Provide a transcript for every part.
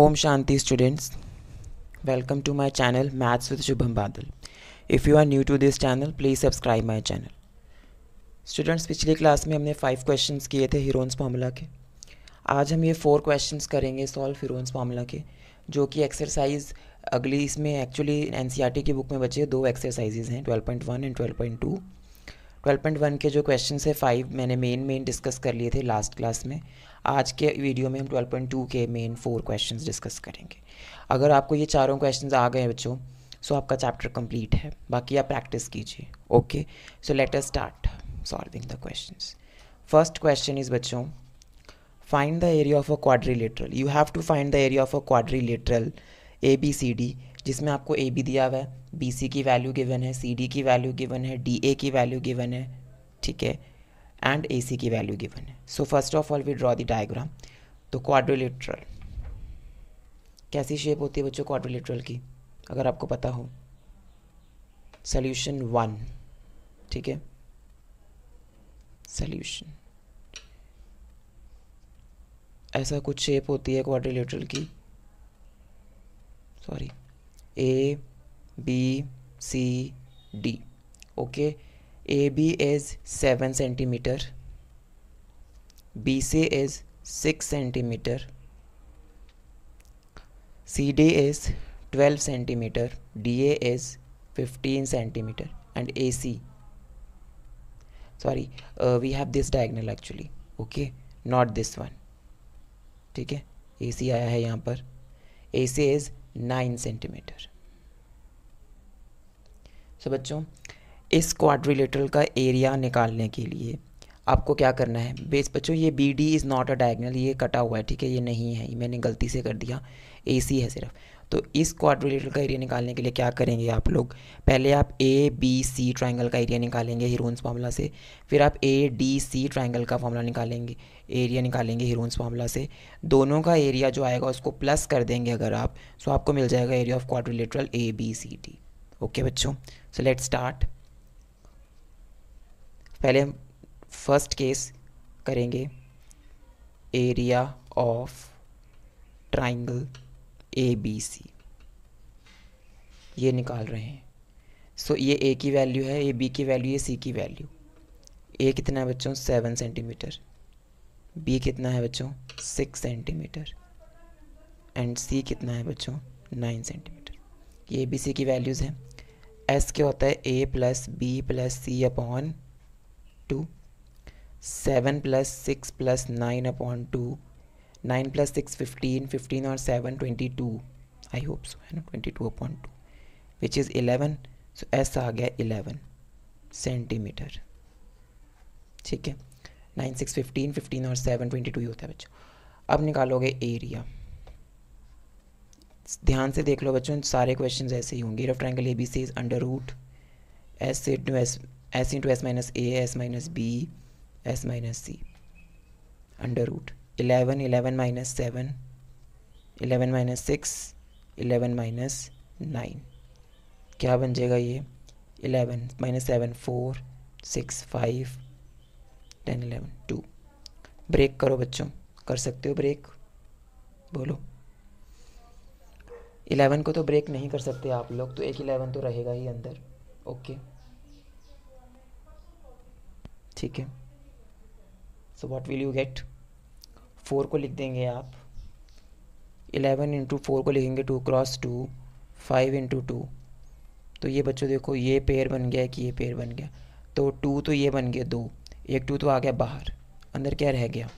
Om Shanti students, welcome to my channel Maths with Shubham Badal. If you are new to this channel, please subscribe my channel. Students, पिछली class में हमने 5 questions किए थे Heron's formula के. आज हम ये 4 क्वेश्चंस करेंगे सॉल्व हीरोन्स फार्मूला के, जो कि एक्सरसाइज अगली इसमें एक्चुअली एनसीईआरटी की बुक में बचे 2 एक्सरसाइजेज हैं 12.1 एंड 12.2. 12.1 के जो क्वेश्चंस है 5 मैंने मेन डिस्कस कर लिए थे लास्ट क्लास में. आज के वीडियो में हम 12.2 के मेन 4 क्वेश्चंस डिस्कस करेंगे. अगर आपको ये चारों क्वेश्चंस आ गए बच्चों, सो आपका चैप्टर कंप्लीट है. बाकी आप प्रैक्टिस कीजिए. Okay, so let us start solving the questions. First question is बच्चों, find the area of a quadrilateral. You have to find the area of a quadrilateral ABCD, जिसमें आपको AB दिया हुआ है, BC की वैल्यू गिवन है, CD की value given है, DA की वैल्यू गिवन है, ठीक है, एंड AC की वैल्यू गिवन है. So first of all we draw the diagram. तो क्वाड्रिलेटरल कैसी शेप होती है बच्चों क्वाड्रिलेटरल की, अगर आपको पता हो. सोल्यूशन 1, ठीक है, सोल्यूशन ऐसा कुछ शेप होती है क्वाड्रिलेटरल की. Sorry, ABCD. Okay, AB is 7 centimeter, BC is 6 centimeter, CD is 12 centimeter, DA is 15 centimeter, and AC, sorry, we have this diagonal actually, okay, not this one, ठीक है. AC आया है यहाँ पर, AC is 9 centimeter. सो बच्चों, इस quadrilateral का area निकालने के लिए आपको क्या करना है. बेस बच्चों, ये BD is not a diagonal, ये कटा हुआ है, ठीक है, ये नहीं है, ये मैंने गलती से कर दिया, AC है सिर्फ. तो इस क्वाड्रिलेटरल का एरिया निकालने के लिए क्या करेंगे आप लोग, पहले आप ABC ट्रायंगल का एरिया निकालेंगे हीरोन्स फार्मूला से, फिर आप ADC ट्रायंगल का फार्मूला निकालेंगे, एरिया निकालेंगे हीरोन्स फार्मूला से. दोनों का एरिया जो आएगा उसको प्लस कर देंगे अगर आप, सो आपको मिल जाएगा area of quadrilateral ABCD. Okay बच्चों, सो लेट्स स्टार्ट. पहले हम फर्स्ट केस करेंगे, एरिया ऑफ ट्राइंगल ABC, ये निकाल रहे हैं. सो ये A की वैल्यू है, ये B की वैल्यू है, C की वैल्यू. A कितना है बच्चों 7 सेंटीमीटर, B कितना है बच्चों 6 सेंटीमीटर, एंड C कितना है बच्चों 9 सेंटीमीटर. ये ABC की वैल्यूज़ हैं. S क्या होता है, A plus B plus C upon 2, 7 plus 6 plus 9 upon 2, 9 plus 6 15, 15 और 7 22, आई होप सो, है ना, 22 upon 2 which is 11. So S आ गया 11 सेंटीमीटर, ठीक है. 9 6 15, 15 और 7 22 ही होता है बच्चों. अब निकालोगे एरिया. ध्यान से देख लो बच्चों, सारे क्वेश्चन ऐसे ही होंगे. Area of triangle ABC is under root S into S minus A, S minus B, S minus C, under root 11, 11 minus 7, 11 minus 6, 11 minus 9, क्या बन जाएगा ये 11 माइनस 7 4, 6 5, 10 11 2. ब्रेक करो बच्चों, कर सकते हो ब्रेक, बोलो. 11 को तो ब्रेक नहीं कर सकते आप लोग, तो एक 11 तो रहेगा ही अंदर. ओके, ठीक है. So what will you get, 4 को लिख देंगे आप, 11 इंटू 4 को लिखेंगे 2 क्रॉस 2, 5 इंटू 2. तो ये बच्चों देखो, ये पेयर बन गया कि ये पेयर बन गया, तो 2 तो ये बन गया 2, एक 2 तो आ गया बाहर, अंदर क्या रह गया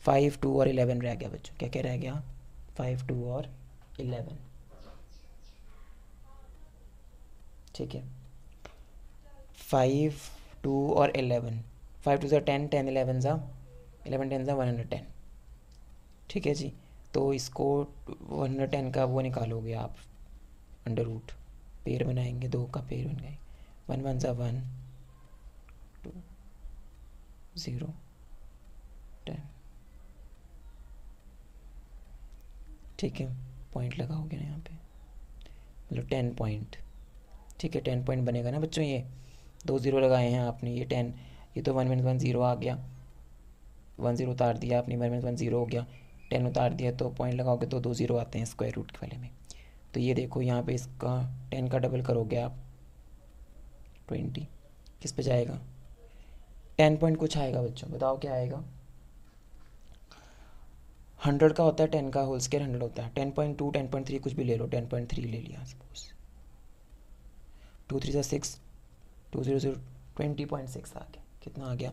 5 2 और 11 रह गया बच्चों. क्या क्या रह गया 5 2 और 11, ठीक है. 5 2 और 11, 5 2 10, 10 11 ज़ा 11 10 ज़ा 110, ठीक है जी. तो इसको 110 का वो निकालोगे आप, अंडर रूट, पेयर बनाएंगे, 2 का पेयर बन गए, 1 1 ज़ा 1 2 0 10, ठीक है. पॉइंट लगाओगे ना यहाँ पे, मतलब 10 पॉइंट, ठीक है. 10 पॉइंट बनेगा ना बच्चों. ये 2 0 लगाए हैं आपने, ये 10, ये तो 1 1 0 आ गया, 1 0 उतार दिया आपने, 1 1 0 हो गया. 10 उतार दिया तो पॉइंट लगाओगे तो 2 0 आते हैं स्क्वायर रूट वाले में। तो ये देखो यहाँ पे इसका 10 का डबल करोगे आप 20, किस पे जाएगा 10 पॉइंट कुछ आएगा बच्चों, बताओ क्या आएगा। 100 का होता है 10 का होल स्क्वायर 100 होता है। 10.2 10.3 कुछ भी ले लो, 10.3 ले लिया सपोज, 2 3 6 2 0 0 20.6 आ गया। कितना आ गया,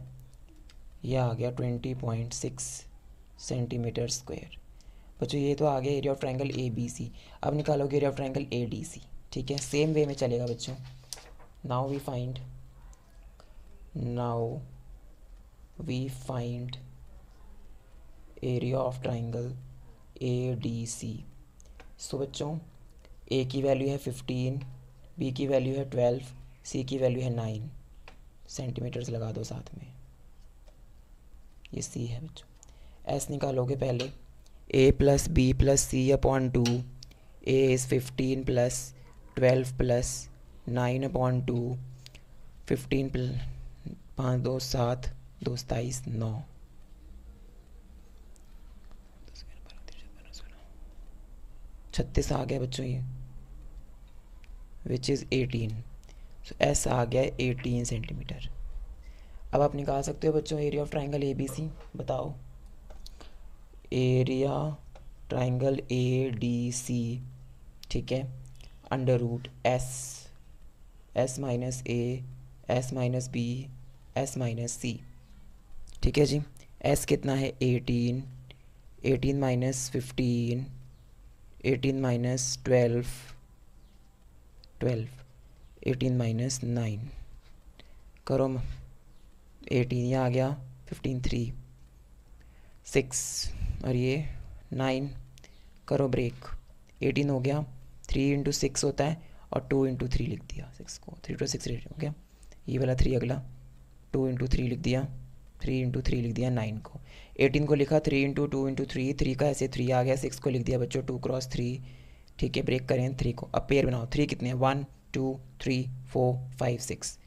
ये आ गया 20.6 सेंटीमीटर स्क्वायर। बच्चों ये तो आ गया area of triangle A B C. अब निकालोगे area of triangle A D C, ठीक है, सेम वे में चलेगा बच्चों। Now we find area of triangle A D C. So बच्चों ए की वैल्यू है 15, बी की वैल्यू है 12, सी की वैल्यू है 9 सेंटीमीटर्स लगा दो साथ में, ये सी है बच्चों। एस निकालोगे पहले, A plus B plus C upon 2, A is 15 plus 12 plus 9 upon 2, 15 plus 5 2 7 2 27 9, 36 आ गया बच्चों ये, विच इज़ 18। सो एस आ गया 18 सेंटीमीटर। अब आप निकाल सकते हो बच्चों area of triangle A B C. बताओ area triangle A D C, ठीक है, under root S, S minus A, S minus B, S minus C, ठीक है जी। एस कितना है 18, 18 माइनस 15, 18 माइनस 12, 18 माइनस 9 करो, 18 ये आ गया, 15 3 6 और ये 9 करो ब्रेक, 18 हो गया, 3 इंटू 6 होता है और 2 इंटू 3 लिख दिया 6 को, 3 to 6 रेट हो गया। ये वाला 3 अगला 2 इंटू 3 लिख दिया, 3 इंटू 3 लिख दिया 9 को। 18 को लिखा 3 इंटू 2 इंटू 3, 3 का ऐसे 3 आ गया। 6 को लिख दिया बच्चों 2 क्रॉस 3, ठीक है, ब्रेक करें 3 को। अब पेयर बनाओ, 3 कितने हैं 1 2 3 4 5 6,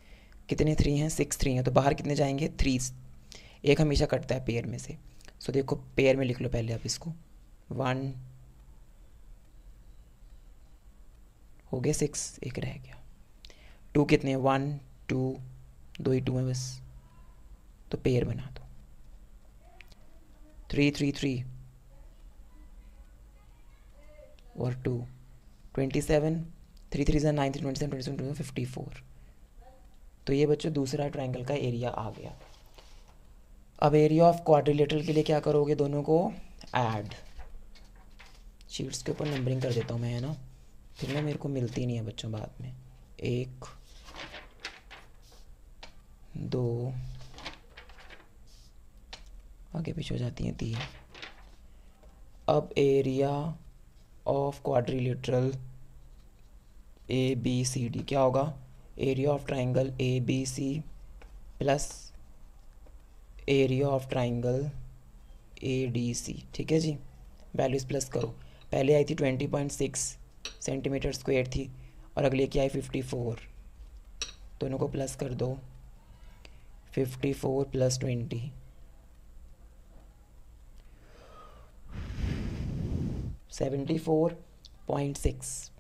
कितने 3 हैं 6 3 हैं, तो बाहर कितने जाएंगे 3, एक हमेशा कटता है पेयर में से। सो देखो पेयर में लिख लो पहले आप इसको, 1 हो गए 6, एक रह गया, 2 कितने हैं 1 2, 2 ही 2 हैं बस, तो पेयर बना दो। 3 3 3 और 2 27, 3 3 9 3 27 27 54। तो ये बच्चों दूसरा ट्रायंगल का एरिया आ गया। अब एरिया ऑफ क्वाड्रिलेटरल के लिए क्या करोगे, दोनों को ऐड, शीट्स के ऊपर नंबरिंग कर देता हूँ मैं, है ना, फिर ना मेरे को मिलती नहीं है बच्चों बाद में। 1 2 आगे पीछे हो जाती हैं 3। अब area of quadrilateral A B C D क्या होगा, area of triangle A B C plus area of triangle A D C, ठीक है जी। वैल्यूज़ प्लस करो, पहले आई थी 20.6 सेंटीमीटर स्क्वायर थी और अगले की आई 54, दोनों को प्लस कर दो, 54 प्लस 20 74.6।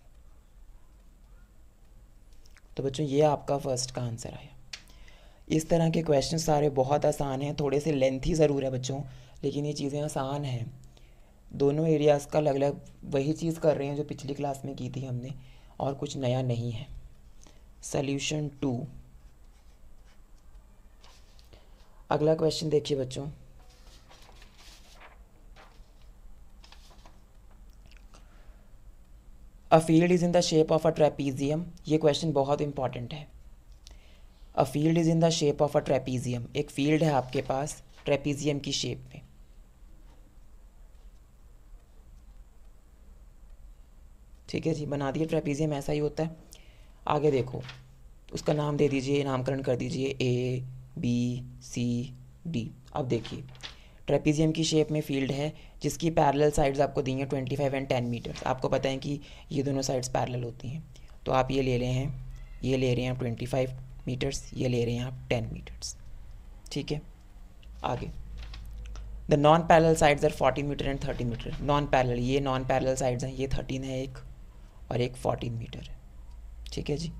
तो बच्चों ये आपका फर्स्ट का आंसर आया। इस तरह के क्वेश्चन सारे बहुत आसान हैं, थोड़े से लेंथी ज़रूर है बच्चों, लेकिन ये चीज़ें आसान हैं। दोनों एरियाज़ का अलग अलग वही चीज़ कर रहे हैं जो पिछली क्लास में की थी हमने, और कुछ नया नहीं है। सॉल्यूशन 2, अगला क्वेश्चन देखिए बच्चों, a field is in the shape of a trapezium. ये क्वेश्चन बहुत इंपॉर्टेंट है। A field is in the shape of a trapezium, एक फील्ड है आपके पास ट्रेपीजियम की शेप में, ठीक है जी, बना दिए ट्रेपीजियम ऐसा ही होता है। आगे देखो, उसका नाम दे दीजिए, नामकरण कर दीजिए A B C D। अब देखिए ट्रेपीजियम की शेप में फील्ड है जिसकी पैरेलल साइड्स आपको दी हैं 25 एंड 10 मीटर्स। आपको पता है कि ये दोनों साइड्स पैरेलल होती हैं, तो आप ये ले रहे हैं, ये ले रहे हैं आप 25 मीटर्स, ये ले रहे हैं आप 10 मीटर्स, ठीक है। आगे the non parallel sides are 14 metre and 30 metre. Non parallel, ये नॉन पैरेलल साइड्स हैं, ये 13 है एक और एक 14 मीटर है। ठीक है जी।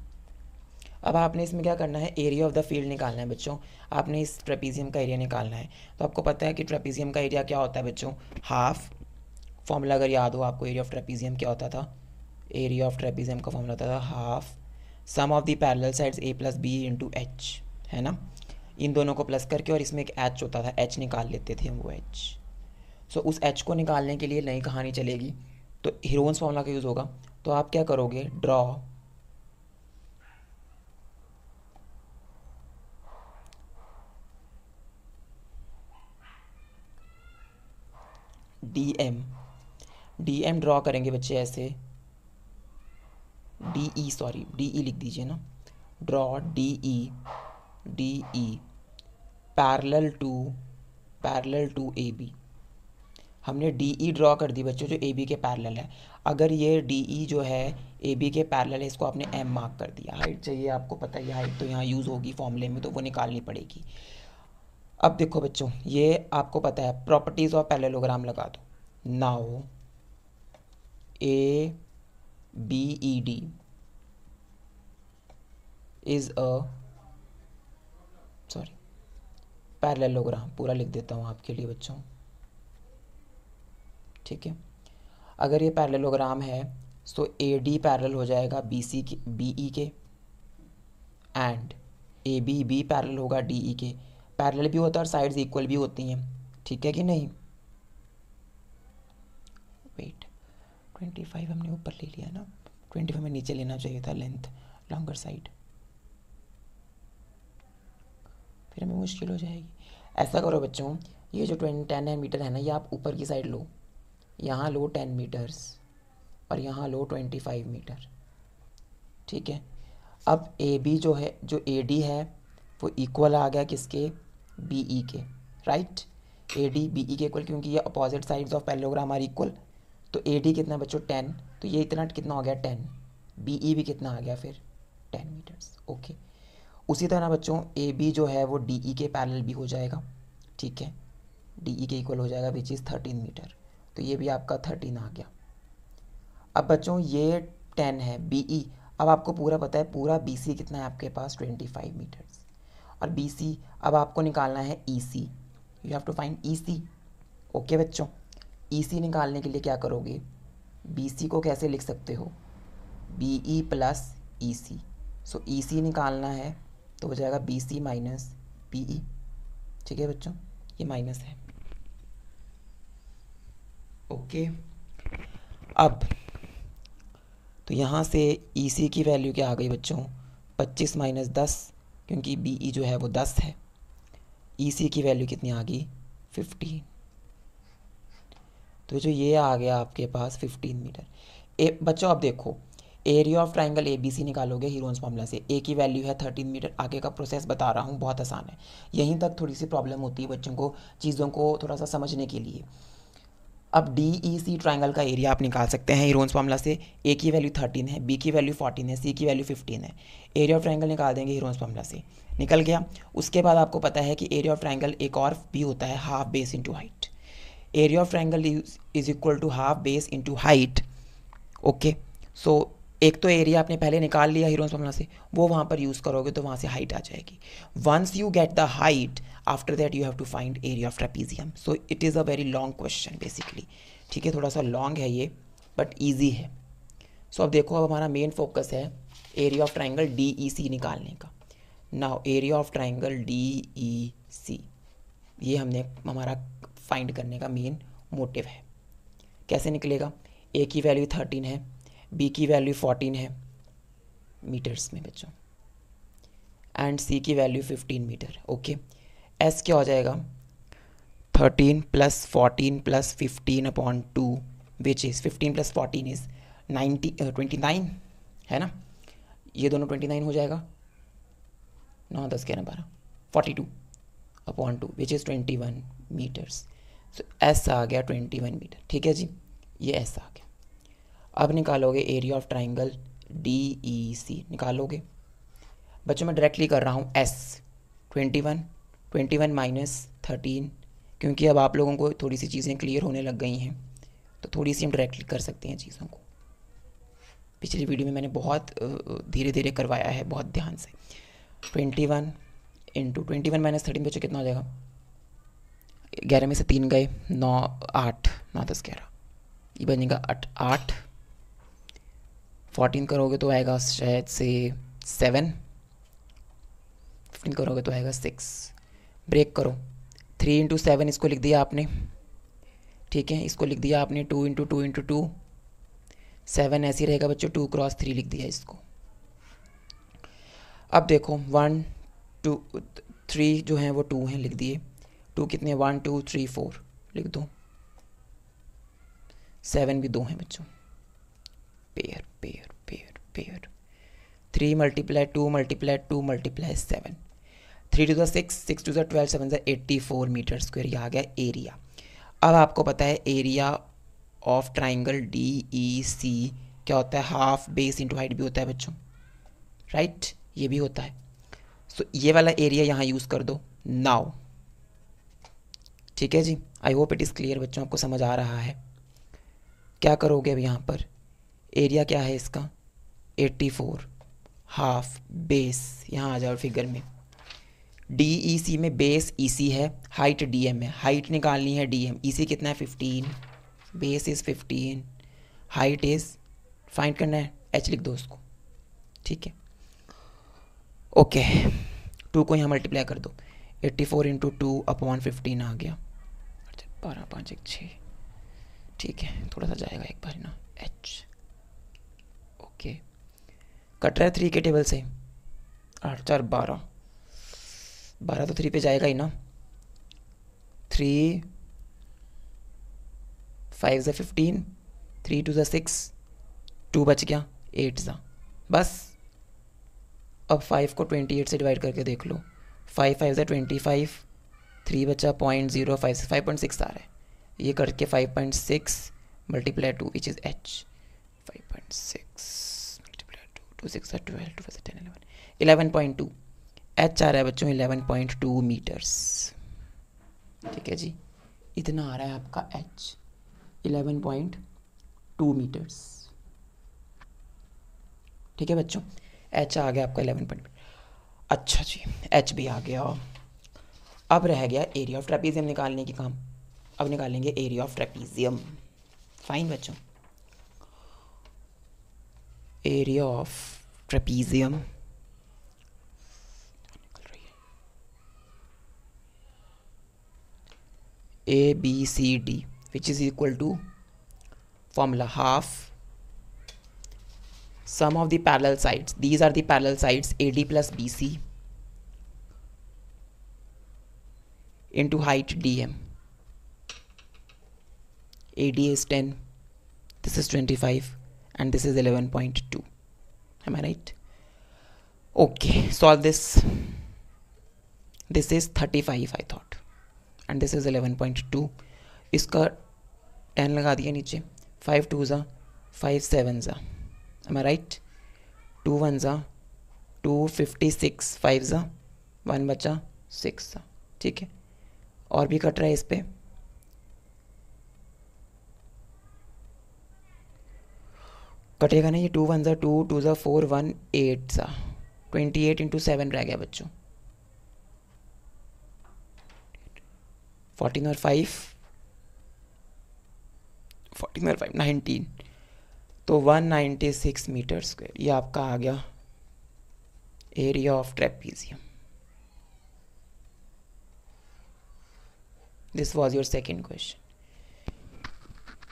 अब आपने इसमें क्या करना है, एरिया ऑफ द फील्ड निकालना है बच्चों। आपने इस ट्रेपीजियम का एरिया निकालना है। तो आपको पता है कि ट्रेपीजियम का एरिया क्या होता है बच्चों, हाफ। फॉर्मूला अगर याद हो आपको, एरिया ऑफ ट्रेपीजियम क्या होता था, एरिया ऑफ ट्रेपीजियम का फॉर्मूला होता था half sum of the parallel sides A plus B into H, है ना। इन दोनों को प्लस करके और इसमें एक एच होता था, एच निकाल लेते थे हम, वो एच। सो उस एच को निकालने के लिए नई कहानी चलेगी, तो हीरोन्स फॉर्मूला का यूज़ होगा। तो आप क्या करोगे, ड्रॉ डी एम ड्रॉ करेंगे बच्चे ऐसे, डी ई लिख दीजिए ना, draw D E parallel to A B. हमने डी ई ड्रॉ कर दी बच्चों, जो ए बी के पैरेलल है। अगर ये डी ई जो है ए बी के पैरेलल है, इसको आपने एम मार्क कर दिया। हाइट चाहिए आपको, पता है हाइट तो यहाँ यूज़ होगी फॉर्मूले में, तो वो निकालनी पड़ेगी। अब देखो बच्चों, ये आपको पता है, प्रॉपर्टीज़ ऑफ पैरेललोग्राम लगा दो। Now A B E D is parallelogram, पूरा लिख देता हूँ आपके लिए बच्चों। ठीक है, अगर ये पैरेललोग्राम है तो ए डी पैरेलल हो जाएगा बी सी के, बी ई के, एंड ए बी पैरेलल होगा डी ई के। पैरेलल भी होता है और साइड्स इक्वल भी होती हैं, ठीक है कि नहीं। वेट, 25 हमने ऊपर ले लिया ना, 25 में नीचे लेना चाहिए था, लेंथ लॉन्गर साइड, फिर हमें मुश्किल हो जाएगी। ऐसा करो बच्चों, ये जो 10 मीटर है ना, ये आप ऊपर की साइड लो, यहाँ लो 10 मीटर्स और यहाँ लो 25 मीटर। ठीक है, अब ए बी जो है, जो ए डी है वो इक्वल आ गया किसके, बी ई के, right. A D B E के इक्वल, क्योंकि ये opposite sides of parallelogram are equal. तो ए डी कितना बच्चों 10, तो ये इतना कितना हो गया 10, बी ई भी कितना आ गया फिर 10 मीटर्स। ओके, उसी तरह बच्चों ए बी जो है वो डी ई के पैरेलल भी हो जाएगा। ठीक है, डी ई के इक्वल हो जाएगा, विच इज़ 13 मीटर। तो ये भी आपका 13 आ गया। अब बच्चों ये 10 है बी ई, अब आपको पूरा पता है, पूरा बी सी कितना है आपके पास 25 मीटर्स। और बी सी अब आपको निकालना है E C, you have to find E C. Okay बच्चों, ई सी निकालने के लिए क्या करोगे, बी सी को कैसे लिख सकते हो, बी ई प्लस ई सी। सो ई सी निकालना है तो हो जाएगा B C minus B E. ठीक है बच्चों, ये माइनस है। ओके, अब तो यहाँ से ई सी की वैल्यू क्या आ गई बच्चों, 25 माइनस 10, क्योंकि बी ई जो है वो 10 है। ई सी की वैल्यू कितनी आ गई 15। तो जो ये आ गया आपके पास 15 मीटर। बच्चों अब देखो, area of triangle A B C निकालोगे हीरोन्स फॉर्मूला से। ए की वैल्यू है 13 मीटर। आगे का प्रोसेस बता रहा हूँ, बहुत आसान है। यहीं तक थोड़ी सी प्रॉब्लम होती है बच्चों को, चीज़ों को थोड़ा सा समझने के लिए। अब डी ई सी ट्राइंगल का एरिया आप निकाल सकते हैं हीरोन्स फॉर्मूला से। ए की वैल्यू 13 है, बी की वैल्यू 14 है, सी की वैल्यू 15 है। एरिया ऑफ ट्राइंगल निकाल देंगे हीरोन्स फॉर्मूला से, निकल गया। उसके बाद आपको पता है कि एरिया ऑफ ट्राइंगल एक और भी होता है, half base into height. Area of triangle is equal to half base into height. Okay, so एक तो एरिया आपने पहले निकाल लिया हीरोन्स फॉर्मूला से, वो वहाँ पर यूज़ करोगे तो वहाँ से हाइट आ जाएगी। Once you get the height, after that you have to find area of trapezium. So it is a very long question basically. ठीक है, थोड़ा सा लॉन्ग है ये, बट ईजी है। सो अब देखो, अब हमारा मेन फोकस है area of triangle D E C निकालने का। Now area of triangle D E C, ये हमने हमारा फाइंड करने का मेन मोटिव है। कैसे निकलेगा, ए की वैल्यू 13 है, बी की वैल्यू 14 है मीटर्स में बच्चों, एंड सी की वैल्यू 15 मीटर। ओके, एस क्या हो जाएगा, 13 plus 14 plus 15 upon 2, which is 15 plus 14 is 29, है ना। ये दोनों 29 हो जाएगा, 9 10 11 12 42 upon 2, which is 21 metres. So S आ गया 21 मीटर। ठीक है जी, ये एस आ गया। अब निकालोगे area of triangle D E C, निकालोगे बच्चों। मैं डायरेक्टली कर रहा हूँ, एस 21 माइनस 13, क्योंकि अब आप लोगों को थोड़ी सी चीज़ें क्लियर होने लग गई हैं, तो थोड़ी सी हम डायरेक्टली कर सकते हैं चीज़ों को। पिछली वीडियो में मैंने बहुत धीरे धीरे करवाया है, बहुत ध्यान से। 21 इंटू 21 माइनस 13 बच्चों कितना हो जाएगा? 11 में से 3 गए, 9 8 9 10 11, ये बनेगा 8। 14 करोगे तो आएगा शायद से 7, 15 करोगे तो आएगा 6। ब्रेक करो, 3 इंटू 7 इसको लिख दिया आपने, ठीक है। इसको लिख दिया आपने 2 इंटू 2 इंटू 2, 7 ऐसे ही रहेगा बच्चों, 2 क्रॉस 3 लिख दिया इसको। अब देखो 1 2 3 जो हैं वो 2 हैं, लिख दिए। 2 कितने? 1 2 3 4 लिख दो। 7 भी 2 हैं बच्चों, pair pair pair pair. 3 multiply 2 multiply 2 multiply 7, 3 to the 6, 6 to the 12, 7 the 84 metre square. ये आ गया एरिया। अब आपको पता है एरिया ऑफ ट्राइंगल DEC क्या होता है? हाफ बेस इंटू हाइट भी होता है बच्चों, राइट? ये भी होता है। सो ये वाला एरिया यहाँ यूज़ कर दो नाउ, ठीक है जी। I hope it is clear बच्चों, आपको समझ आ रहा है। क्या करोगे अब यहाँ पर? एरिया क्या है इसका? 84, हाफ बेस, यहाँ आ जाओ फिगर में। DEC में बेस EC है, हाइट DM है। हाइट निकालनी है DM, EC कितना है? 15, base is 15, height is find करना है, H लिख दो उसको, ठीक है। ओके, 2 को यहाँ मल्टीप्लाई कर दो, 84 इंटू 2 अपॉन 15 आ गया, 12 5 1 6, ठीक है। थोड़ा सा जाएगा एक बार ना, H। ओके, कट रहा है 3 के टेबल से, 8 4 12, 12 तो 3 पे जाएगा ही ना। 3 5 ज़ा 15, 3 2 ज़ा 6, 2 बच गया, 8 ज़ा, बस। अब 5 को 28 से डिवाइड करके देख लो, 5 5 ज़ा 25, 3 बचा 0.05 से 5.6 आ रहा है। ये करके 5.6 multiply 2 which is H, 5.6 multiply 2, 2 6 12, 2 5 10 11, 11.2 H आ रहा है बच्चों, 11.2 मीटर्स, ठीक है जी। इतना आ रहा है आपका H, 11.2 मीटर्स, ठीक है बच्चों। H आ गया आपका 11. अच्छा जी, H भी आ गया। अब रह गया एरिया ऑफ ट्रेपीजियम निकालने की काम। अब निकालेंगे एरिया ऑफ ट्रेपीजियम। फाइन बच्चों, area of trapezium ABCD which is equal to formula half sum of the parallel sides. These are the parallel sides AD plus BC into height DM. AD is 10, this is 25 and this is 11.2. Am I right? Okay, solve this. This is 35 I thought and this is 11.2. इसका 10 लगा दिया नीचे, 5 2 ज़ा 5 7 ज़ा, am I right? 2 1 ज़ा 2, 56, 5 ज़ा 1 बचा 6 ज़ा, ठीक है। और भी कट रहा है इस पे, कटेगा नहीं, ये 2 1 ज़ा 2, 2 ज़ा 4, 1 8 ज़ा 28 इंटू 7 रह गया बच्चों, 14 और 5 19, तो 196 मीटर स्क्वायर। ये आपका आ गया area of trapezium. This was your second question.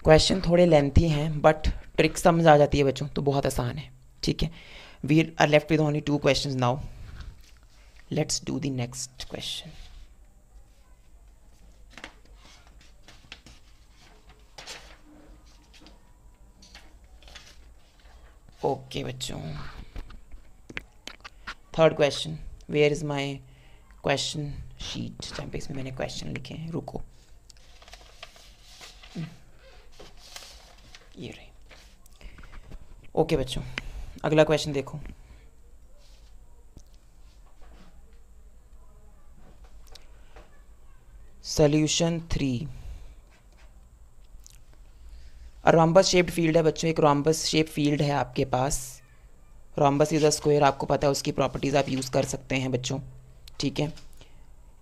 Question थोड़े लेंथी हैं बट ट्रिक समझ आ जाती है बच्चों तो बहुत आसान है, ठीक है। We are left with only 2 questions now. Let's do the next question. Okay बच्चों, third question. Where is my question sheet जहाँ पे इसमें मैंने क्वेश्चन लिखे हैं, रुको, ये रहे। ओके बच्चों, अगला क्वेश्चन देखो। सोल्यूशन 3, रोम्बस शेप्ड फील्ड है बच्चों, एक रोम्बस शेप फील्ड है आपके पास। रोम्बस इज अ स्क्वायर, आपको पता है उसकी प्रॉपर्टीज़ आप यूज़ कर सकते हैं बच्चों, ठीक है।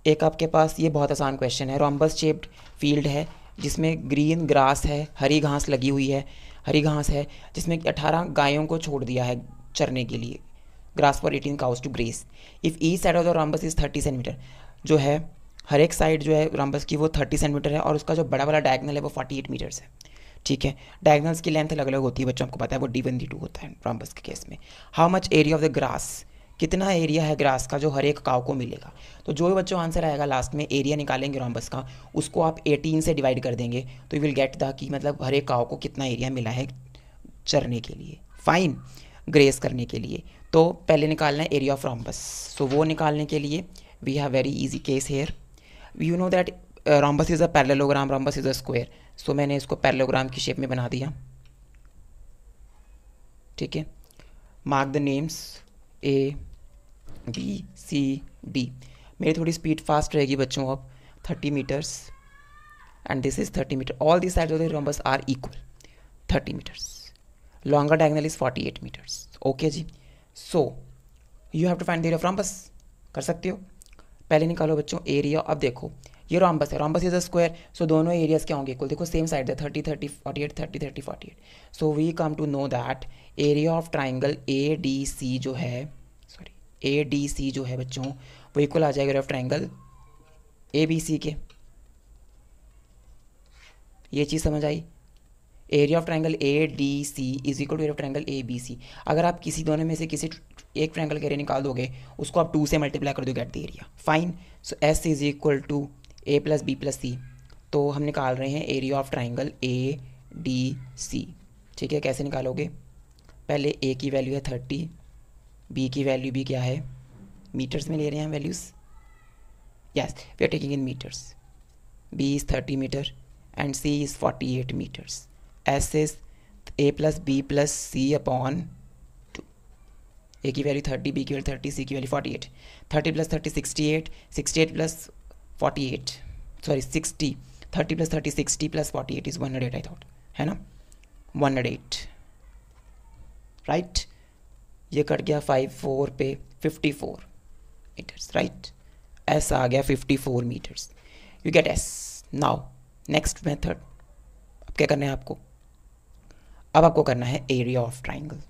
एक आपके पास ये बहुत आसान क्वेश्चन है, रोम्बस शेप्ड फील्ड है जिसमें ग्रीन ग्रास है, हरी घास लगी हुई है, हरी घास है जिसमें 18 गायों को छोड़ दिया है चरने के लिए, grass for 18 cows to graze. If each side of the rhombus is 30 centimetre, जो है हर एक साइड जो है रोम्बस की वो 30 सेंटीमीटर है और उसका जो बड़ा वाला डायगनल है वो 48 मीटर्स है, ठीक है। डायगनल्स की लेंथ अलग अलग होती है बच्चों, आपको पता है वो D1 D2 होता है रोम्बस के केस में। How much area of the grass, कितना एरिया है ग्रास का जो हर एक काव को मिलेगा। तो जो भी बच्चों आंसर आएगा लास्ट में एरिया निकालेंगे रोम्बस का, उसको आप 18 से डिवाइड कर देंगे तो यू विल गेट द कि मतलब हर एक काव को कितना एरिया मिला है चरने के लिए, फाइन, ग्रेस करने के लिए। तो पहले निकालना है एरिया ऑफ रोम्बस, सो वो निकालने के लिए we have very easy case here. You know that rhombus is a parallelogram, rhombus is a square, सो मैंने इसको पैरेललोग्राम की शेप में बना दिया, ठीक है। Mark the names A B C D, मेरी थोड़ी स्पीड फास्ट रहेगी बच्चों अब, 30 metres and this is 30 metre, all the sides of the rhombus are equal, 30 metres, longer diagonal is 48 metres, okay जी। So you have to find the area of rhombus, कर सकते हो। पहले निकालो बच्चों एरिया, अब देखो ये रोम्बस है, रोम्बस इज अ स्क्वायर, सो दोनों एरियाज क्या होंगे इक्वल, देखो सेम साइड है 30 30 48 30 30 48, so we come to know that area of triangle ADC जो है, सॉरी ADC जो है बच्चों वो इक्वल आ जाएगा एरिया ऑफ ट्राइंगल ABC के, ये चीज़ समझ आई। Area of triangle ADC is equal to area of triangle ABC। अगर आप किसी दोनों में से किसी एक ट्राइंगल का एरिया निकाल दोगे उसको आप 2 से मल्टीप्लाई कर दो, get the area, fine. So S is equal to A plus B plus C, तो हम निकाल रहे हैं एरिया ऑफ ट्राइंगल ADC, ठीक है। कैसे निकालोगे, पहले A की वैल्यू है 30, B की वैल्यू भी क्या है, मीटर्स में ले रहे हैं values, yes we are taking in metres, B is 30 metre and C is 48 metres, S is A plus B plus C upon 2, A की वैल्यू 30, B की वैल्यू 30, C की value 48, 30 plus 30 68, 68 plus 48, sorry 60, 30 plus 30 60 plus 48 is 108, I thought, है ना 108, right. ये cut गया 5 4 पे 54 metres, right. S आ गया 54 metres, you get S। Now next method, अब क्या करना है आपको, अब आपको करना है area of triangle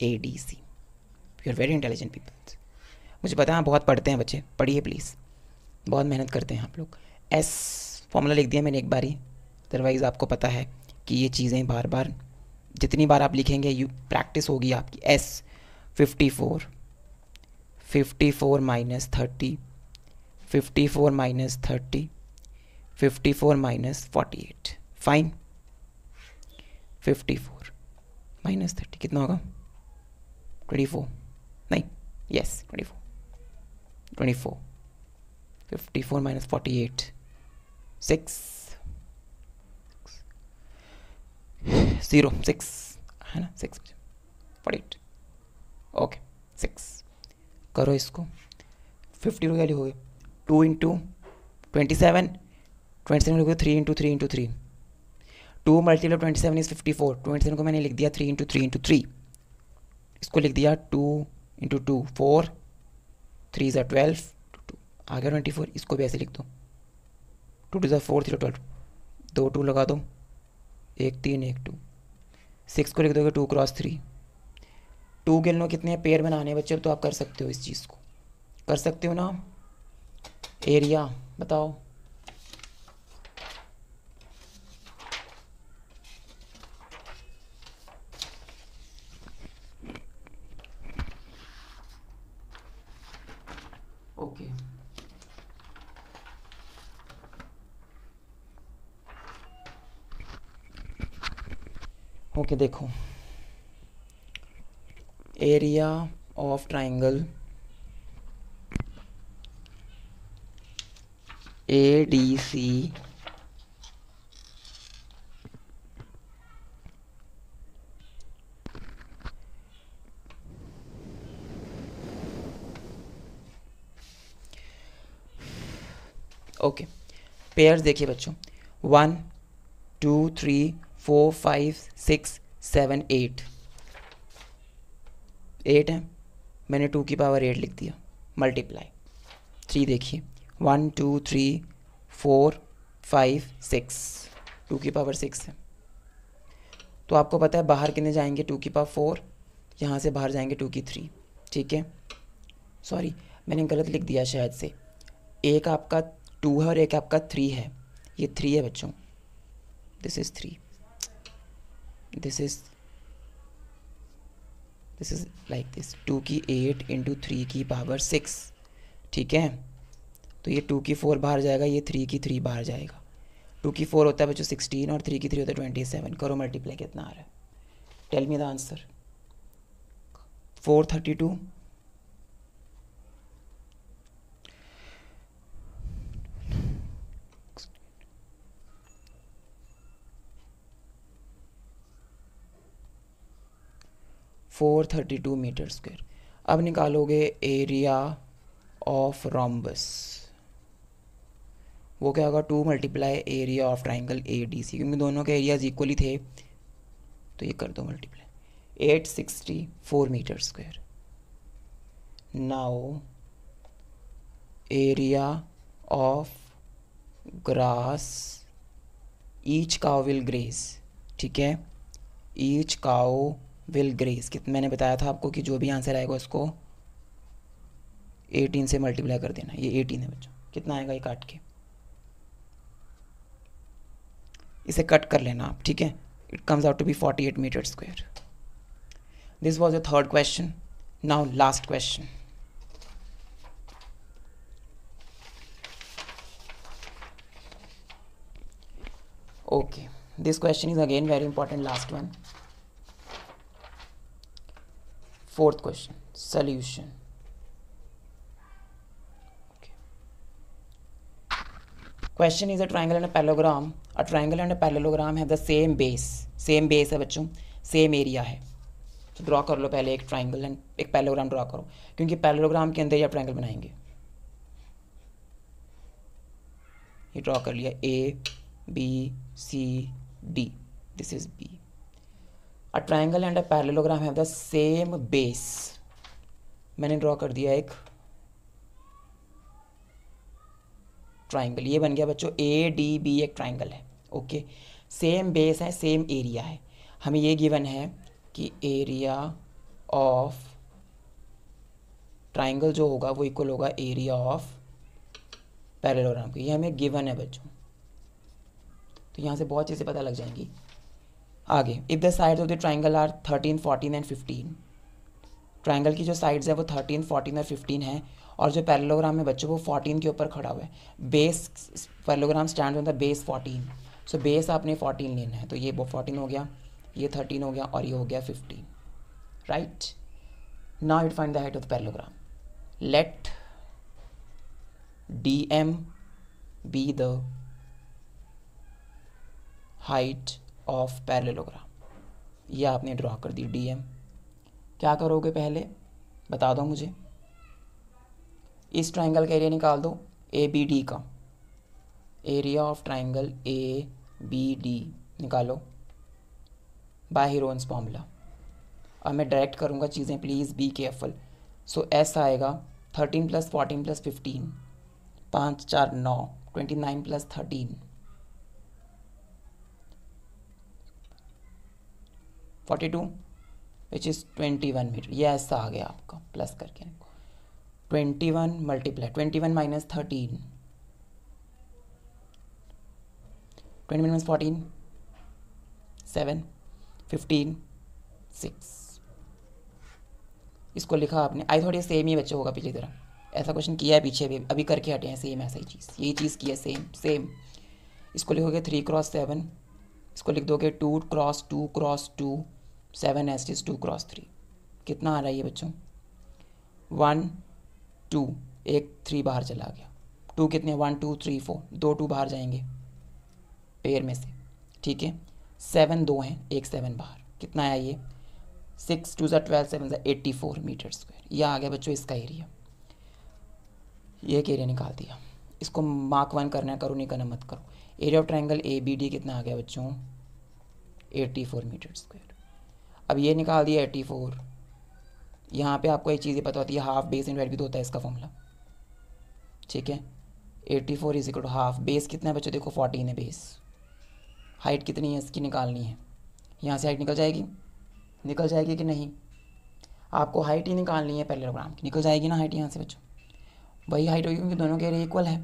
ADC। You are very intelligent peoples, मुझे पता है बहुत पढ़ते हैं बच्चे, पढ़िए प्लीज़, बहुत मेहनत करते हैं आप लोग। S फॉर्मूला लिख दिया मैंने एक बारी, अदरवाइज़ आपको पता है कि ये चीज़ें बार बार जितनी बार आप लिखेंगे यू प्रैक्टिस होगी आपकी। S 54, 54 minus 30, 54 minus 30, 54 minus 48, fine. 54 minus 30 कितना होगा, 24, नहीं यस 24, 24, 54 माइनस 48, 6 0 6 है ना, 6 48, ओके 6 करो इसको, 50 की वैल्यू हो गई 2 इंटू 27, 27 हो गया 3 इंटू 3 इंटू 3, 2 मल्टीप्लाई 27 इज 54, 27 को मैंने लिख दिया 3 इंटू 3 इंटू 3, इसको लिख दिया 2 इंटू 2 4, 3 ज़ा 12, 2 आ गया 24, इसको भी ऐसे लिख दो 2 2 ज़ा 4 3 12, 2 2 लगा दो, 1 3 1 2, 6 को लिख दोगे 2 क्रॉस 3, 2 गिन लो कितने पेयर बनाने बच्चे, तो आप कर सकते हो, इस चीज़ को कर सकते हो ना। एरिया बताओ, ओके ओके देखो area of triangle ADC okay pairs देखिए बच्चों, 1 2 3 4 5 6 7 8 8 है, मैंने 2 की पावर 8 लिख दिया, मल्टीप्लाई 3 देखिए 1 2 3 4 5 6, 2 की पावर 6 है। तो आपको पता है बाहर कितने जाएंगे, 2 की पावर 4, यहाँ से बाहर जाएंगे 2 की 3, ठीक है। सॉरी मैंने गलत लिख दिया शायद से, एक आपका 2 है और एक आपका 3 है, ये 3 है बच्चों, this is 3, this is like this, 2 की 8 इंटू 3 की पावर 6, ठीक है। तो ये 2 की 4 बाहर जाएगा, ये 3 की 3 बाहर जाएगा, 2 की 4 होता है बच्चों 16 और 3 की 3 होता है 27, करो मल्टीप्लाई कितना आ रहा है, tell me the answer. 432, metre square. अब निकालोगे एरिया ऑफ रोम्बस, वो क्या होगा, 2 multiply area of triangle A D C, क्योंकि दोनों के एरियाज इक्वली थे तो ये कर दो multiply, 864 metre square. Now area of grass each cow will graze, ठीक है, ईच काउ विल ग्रेज, कितना मैंने बताया था आपको कि जो भी आंसर आएगा उसको 18 से मल्टीप्लाई कर देना, ये 18 है बच्चों, कितना आएगा ये काट के, इसे कट कर लेना आप, ठीक है, it comes out to be 48 metre square. This was the third question. Now last question, okay, this question is again very important, last one, fourth question, solution. Okay. Question is a triangle and a parallelogram. A triangle and a parallelogram have the same base, same base है बच्चों, same area है। तो draw कर लो पहले एक triangle and एक parallelogram draw करो, क्योंकि पैरेललोग्राम के अंदर ही आप ट्राइंगल बनाएंगे। ये ड्रॉ कर लिया, A B C D, this is B. A triangle and a parallelogram have the same base, मैंने ड्रॉ कर दिया एक ट्राइंगल, ये बन गया बच्चों ए डी बी, एक ट्राइंगल है, ओके। सेम बेस है, सेम एरिया है, हमें ये गिवन है कि एरिया ऑफ ट्राइंगल जो होगा वो इक्वल होगा एरिया ऑफ पैरेललोग्राम को, ये हमें गिवन है बच्चों। तो यहाँ से बहुत चीज़ें पता लग जाएंगी आगे। If the sides of the triangle are 13, 14 and 15, triangle की जो साइड्स है वो 13, 14 और 15 है, और जो पैरेललोग्राम है बच्चों वो 14 के ऊपर खड़ा हुआ है। Base parallelogram stand on the base 14, so base आपने 14 लेना है, तो ये 14 हो गया, ये 13 हो गया और ये हो गया 15, right. Now it find the height of the parallelogram, let DM be the height of parallelogram, ये आपने ड्रॉ कर दी DM। क्या करोगे पहले बता दो मुझे, इस ट्राइंगल का एरिया निकाल दो ABD का, एरिया ऑफ ट्राइंगल ABD निकालो बाय हीरोन्स फॉर्मूला। अब मैं डायरेक्ट करूँगा चीज़ें, please be careful. So S आएगा 13 + 14 + 15, 5 4 9, 29 + 13, 42 विच इज़ 21 मीटर, ये ऐसा आ गया आपका प्लस करके, 21 मल्टीप्लाई 21 - 13, 20 - 14 7, 15 6, इसको लिखा आपने। आई थोड़ी सेम ही बच्चे होगा पिछली तरह, ऐसा क्वेश्चन किया है पीछे भी, अभी करके हटे हैं सेम ऐसा ही चीज़, यही चीज़ की है सेम। इसको लिखोगे 3 × 7, इसको लिख दोगे 2 × 2 × 2, 7 S 2 × 3, कितना आ रहा है ये बच्चों 1 2, एक 3 बाहर चला गया, 2 कितने 1 2 3 4, 2 2 बाहर जाएंगे पेयर में से, ठीक है। 7 2 हैं, एक 7 बाहर, कितना आया ये 6 2 12 7 84 मीटर स्क्वायर, यह आ गया बच्चों इसका एरिया, ये एक एरिया निकाल दिया। इसको मार्क 1 करना है, करो नहीं करना मत करो। Area of triangle A B D कितना आ गया बच्चों? 84 मीटर स्क्वायर। अब ये निकाल दिया 84। यहाँ पे आपको एक चीज़ें पता होती है, हाफ बेस इनटू हाइट भी तो होता है इसका फॉर्मूला, ठीक है। 84 is equal to half, base कितना है बच्चों? देखो 14 है बेस। हाइट कितनी है इसकी निकालनी है, यहाँ से हाइट निकल जाएगी, निकल जाएगी कि नहीं? आपको हाइट ही निकालनी है पैरेललोग्राम की, निकल जाएगी ना हाइट यहाँ से बच्चों, वही हाइट होगी क्योंकि दोनों के एरिया इक्वल है।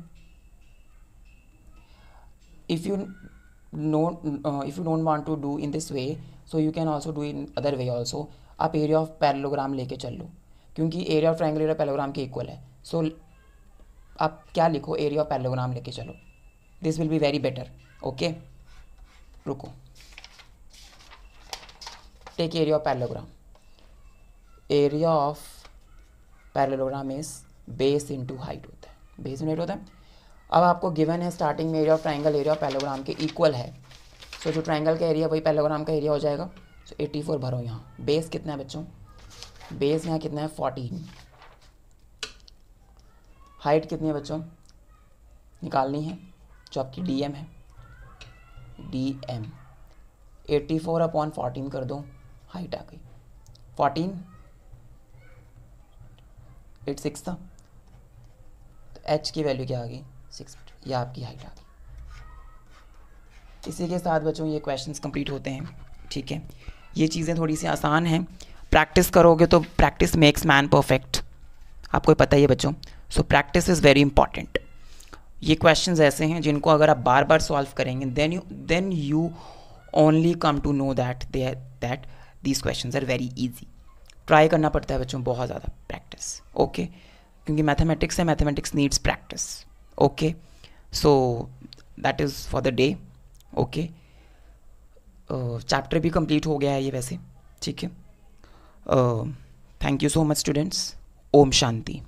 If you don't want to do in this way, so you can also do in other way also. आप एरिया ऑफ पैरेललोग्राम लेके चल लो, क्योंकि area of triangle area parallelogram के इक्वल है। सो आप क्या लिखो, एरिया ऑफ पैरेललोग्राम लेके चलो, this will be very better. Okay, रुको, take area of parallelogram. Area of parallelogram is base into height होता है, बेस इनटू हाइट होता है। अब आपको गिवन है स्टार्टिंग में area of triangle area of parallelogram के इक्वल है, सो जो ट्रायंगल का एरिया वही पैरेललोग्राम का एरिया हो जाएगा। सो 84 भरो यहाँ। बेस कितना है बच्चों? बेस यहाँ कितना है? 14। हाइट कितनी है बच्चों? निकालनी है, जो आपकी डीएम है, डीएम 84 अपॉन 14 कर दो, हाइट आ गई 14। 86 था, तो एच की वैल्यू क्या आ गई? 6 मीटर। यह आपकी हाइट आ गई। इसी के साथ बच्चों ये क्वेश्चंस कंप्लीट होते हैं, ठीक है। ये चीज़ें थोड़ी सी आसान हैं, प्रैक्टिस करोगे तो प्रैक्टिस मेक्स मैन परफेक्ट, आपको पता ही है बच्चों। So practice is very important. ये क्वेश्चंस ऐसे हैं जिनको अगर आप बार बार सॉल्व करेंगे then you only come to know that these questions are very easy. Try करना पड़ता है बच्चों, बहुत ज़्यादा प्रैक्टिस, ओके, क्योंकि मैथमेटिक्स है, mathematics needs practice. Okay, so that is for the day. Okay, chapter भी कंप्लीट हो गया है ये वैसे, ठीक है। Thank you so much students. Om Shanti.